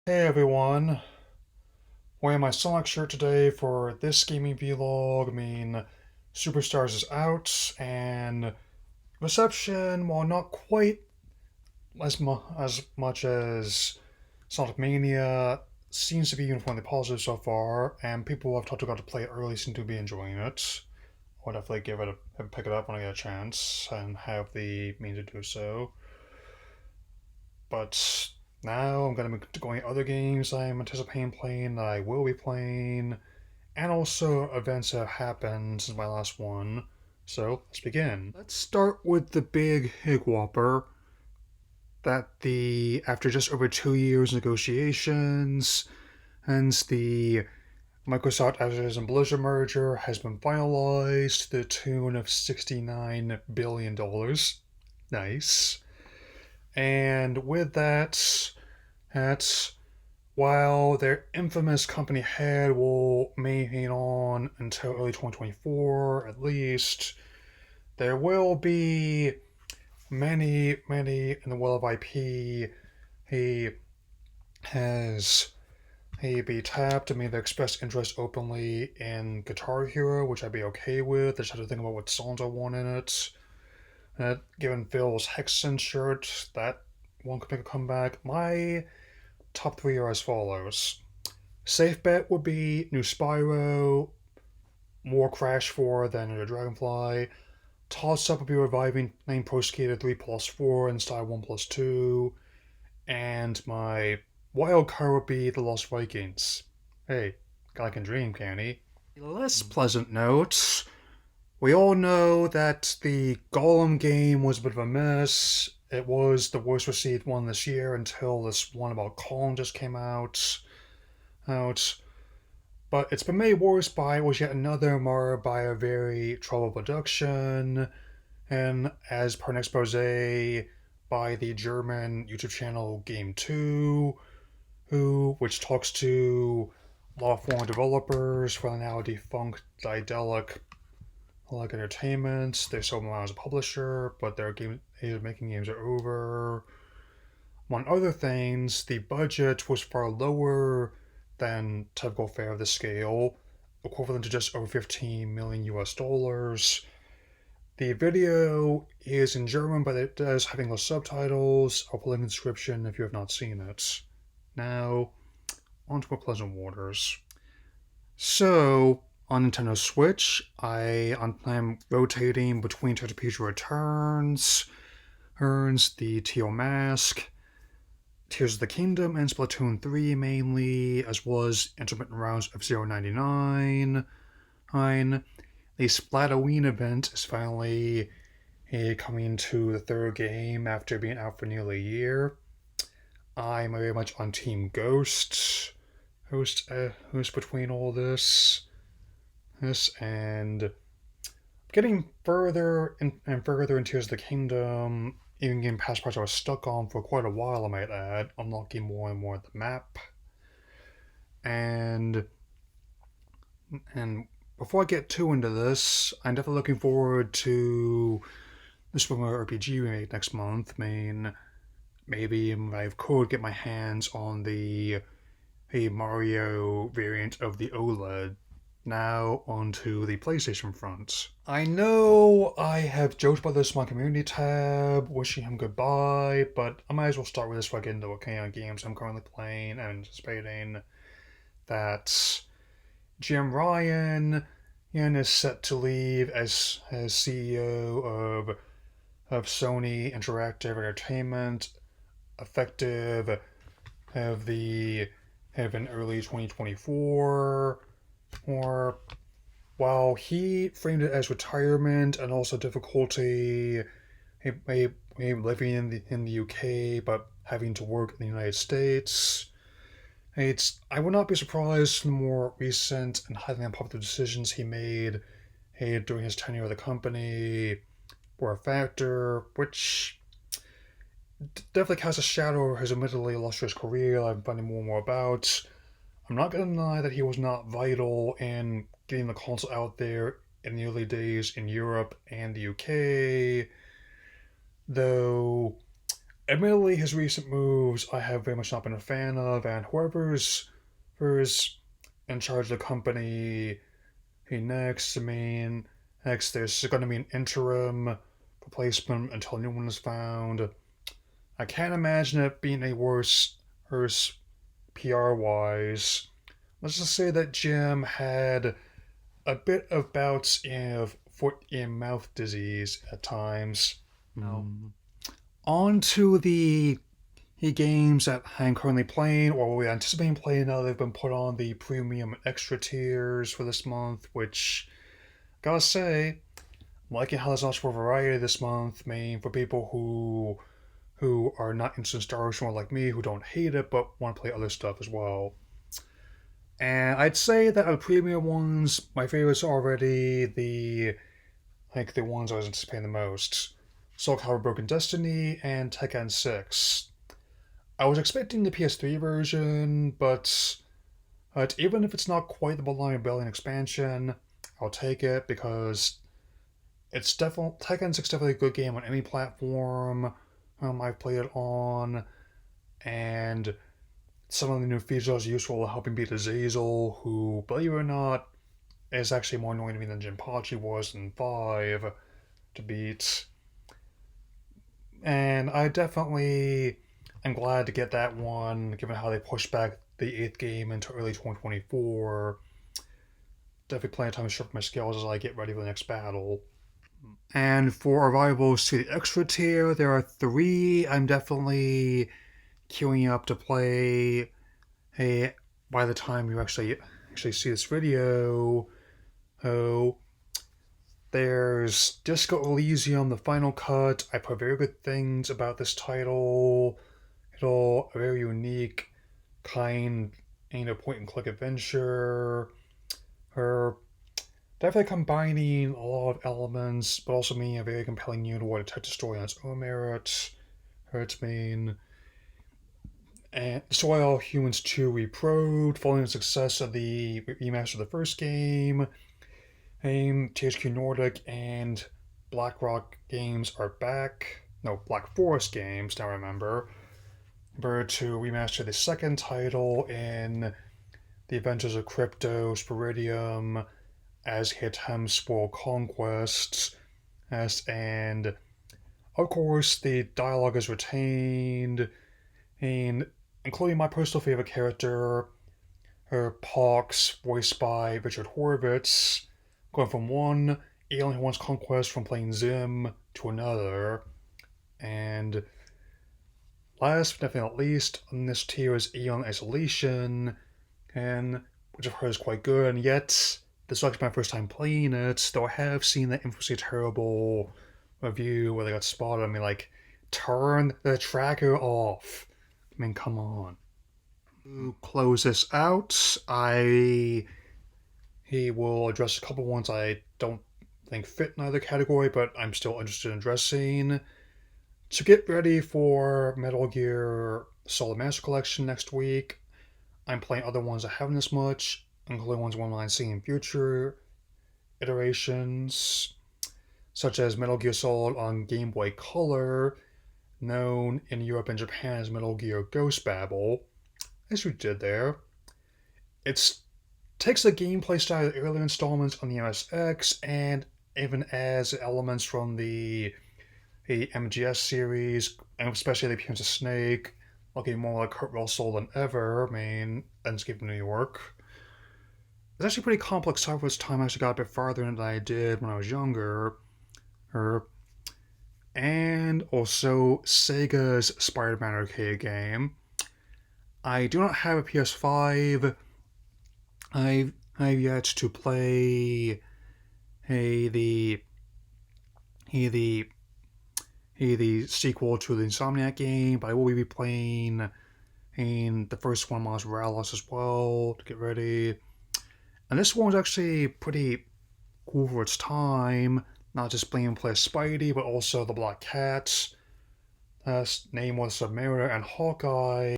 Hey everyone, wearing my Sonic shirt today for this gaming vlog. Superstars is out, and reception, while not quite as much as Sonic Mania, seems to be uniformly positive so far, and people I've talked to got to play it early seem to be enjoying it. I'll definitely pick it up when I get a chance and have the means to do so. But now I'm going to be going other games I'm anticipating playing that I will be playing, and also events that have happened since my last one. So let's begin. Let's start with the big hig whopper that the after just over 2 years negotiations, hence the Microsoft Activision Blizzard merger has been finalized to the tune of $69 billion. Nice. And with that's while their infamous company head will maintain on until early 2024 at least, there will be many in the world of IP. He has he be tapped. I mean, they expressed interest openly in Guitar Hero, which I'd be okay with. I just have to think about what songs I want in it. Given Phil's Hexen shirt, that one could make a comeback. My top three are as follows. Safe bet would be new Spyro, more Crash 4 than New Dragonfly. Toss up would be reviving Name Pro Skater 3 plus 4 and Style 1 plus 2. And my wild card would be The Lost Vikings. Hey, guy can dream, can he? Less pleasant note. We all know that the Golem game was a bit of a mess. It was the worst received one this year until this one about Kong just came out. But it's been made worse by was yet another marred by a very troubled production, and as per an expose by the German YouTube channel Game 2, which talks to a lot of former developers for the now defunct Daedalic like Entertainment. They sold them out as a publisher, but their game age of making games are over. Among other things, the budget was far lower than typical fare of the scale, equivalent to just over 15 million US dollars. The video is in German, but it does have English subtitles. I'll put a link in the description if you have not seen it. Now, on to more pleasant waters. So, on Nintendo Switch, I'm rotating between Turtle Future Returns, earns the Teal Mask, Tears of the Kingdom, and Splatoon 3 mainly, as well as intermittent rounds of 099. The Splatoween event is finally coming to the third game after being out for nearly a year. I'm very much on Team Ghost, host between all this and getting further and further in Tears of the Kingdom, even getting past parts I was stuck on for quite a while, I might add, unlocking more and more of the map. And and before I get too into this, I'm definitely looking forward to the Super Mario RPG remake next month. Maybe if I could get my hands on the Mario variant of the OLED. Now onto the PlayStation front. I know I have joked about this in my community tab, wishing him goodbye, but I might as well start with this before I get into what kind of games I'm currently playing and anticipating. That Jim Ryan is set to leave as CEO of Sony Interactive Entertainment, effective of in early 2024. Or while he framed it as retirement and also difficulty living in the UK but having to work in the United States, I would not be surprised in the more recent and highly unpopular decisions he made during his tenure of the company were a factor, which definitely casts a shadow over his admittedly illustrious career I'm finding more and more about. I'm not going to deny that he was not vital in getting the console out there in the early days in Europe and the UK, though Admittedly, his recent moves I have very much not been a fan of, and whoever's in charge of the company next, next there's going to be an interim replacement until a new one is found. I can't imagine it being a worse PR wise. Let's just say that Jim had a bit of bouts of foot and mouth disease at times. Oh, On to the games that I'm currently playing, or we anticipate playing now. They've been put on the premium and extra tiers for this month, which, gotta say, I'm liking how there's lots more variety this month. I mean, for people who are not instant Star Wars like me, who don't hate it but want to play other stuff as well. And I'd say that of the premium ones, my favorites are already the ones I was anticipating the most. Soul Calibur Broken Destiny and Tekken 6. I was expecting the PS3 version, but even if it's not quite the Bloodline Rebellion expansion, I'll take it because it's definitely Tekken 6 is definitely a good game on any platform I've played it on, and some of the new features are useful helping beat Azazel, who, believe it or not, is actually more annoying to me than Jinpachi was in 5 to beat. And I definitely am glad to get that one, given how they pushed back the 8th game into early 2024. Definitely plenty of time to sharpen my skills as I get ready for the next battle. And for our rivals to the extra tier, there are 3 I'm definitely queuing up to play. Hey, by the time you actually see this video, oh, there's Disco Elysium, the final cut. I put very good things about this title. It'll a very unique kind, point and click adventure. Her definitely combining a lot of elements, but also being a very compelling new to what a touch story on its own merit. It's been and Destroy All Humans 2 Reprobed, following the success of the remaster of the first game. THQ Nordic and BlackRock Games are back. No, Black Forest Games, now remember. Remember to remaster the second title in The Adventures of Crypto Spiridium as he attempts world conquests. And of course, the dialogue is retained, and including my personal favorite character, her Pox, voiced by Richard Horvitz, going from one alien who wants conquest from playing Zim to another. And last but definitely not least, on this tier is Aeon Isolation, and which I've heard is quite good, and yet this is actually my first time playing it, though I have seen that infamously terrible review where they got spotted. I mean, like, turn the tracker off. I mean, come on. To close this out, he will address a couple ones I don't think fit in either category, but I'm still interested in addressing. To get ready for Metal Gear Solid Master Collection next week, I'm playing other ones I haven't as much, including ones one I'm seeing in future iterations, such as Metal Gear Solid on Game Boy Color, known in Europe and Japan as Metal Gear Ghost Babel. As we did there. It takes the gameplay style of the earlier installments on the MSX and even as elements from the MGS series, and especially the appearance of Snake, looking more like Kurt Russell than ever. I mean, Landscape of New York. It's actually pretty complex stuff for its time. I actually got a bit farther than I did when I was younger. And also Sega's Spider-Man arcade game. I do not have a PS5. I've yet to play hey, the the the sequel to the Insomniac game, but I will be playing the first one, Miles Morales, as well to get ready. And this one was actually pretty cool for its time. Not just playing play Spidey, but also the Black Cat, name was Submariner, and Hawkeye.